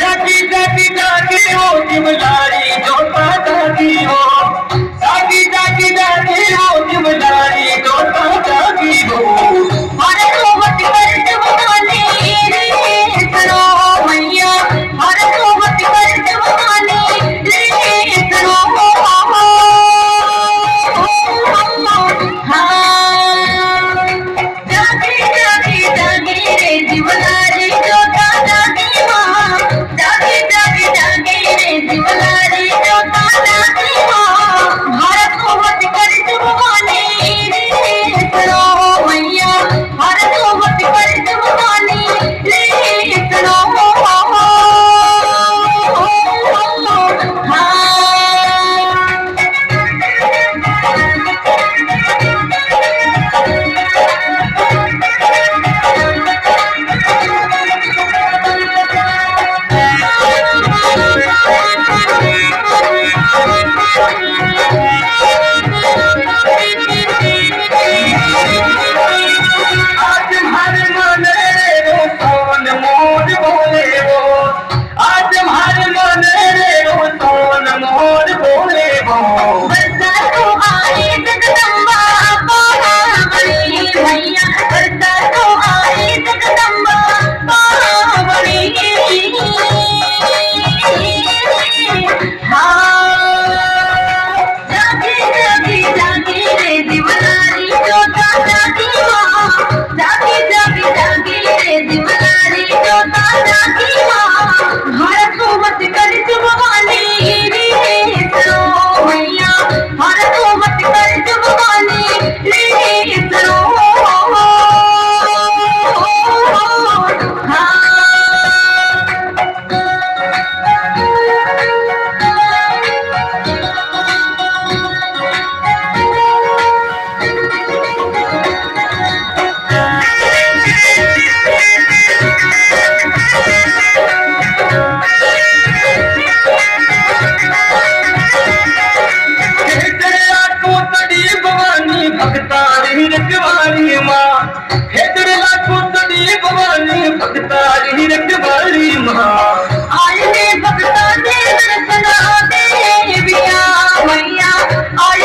जागी जागी जागी हो जिमलारी जोता जागी हो जागी जागी जागी हो जिमलारी जोता जागी हो भारत को मत कर जवानी रे करो मैया भारत को मत कर जवानी रे करो जागी जागी जागी रे जीवनारी जोता जागी माँ जागी जागी जागी रे जीवनारी जोता जागी माँ भारत को मत कर जवानी रे करो मैया भारत को मत कर जवानी रे करो आज हर मन रे वो सोन मोर बोले वो आज हर मन रे वो सोन मोर बोले वो बरसा तो आए जगदम्बा पावनी मैया बरसा तो आए जगदम्बा पावनी जागी जागी जागी रे दीवारी जोता जागी माँ जागी जागी जागी रे दीवारी जोता जागी माँ भारत को मत कर जवानी रे करो मैया भारत को मत कर जवानी रे करो भवानी भक्तारी रखवाली माँ हेतर लाखों तड़ी भवानी भक्तारी रखवाली माँ आए भक्ता दे दर्शना देविया मैया आए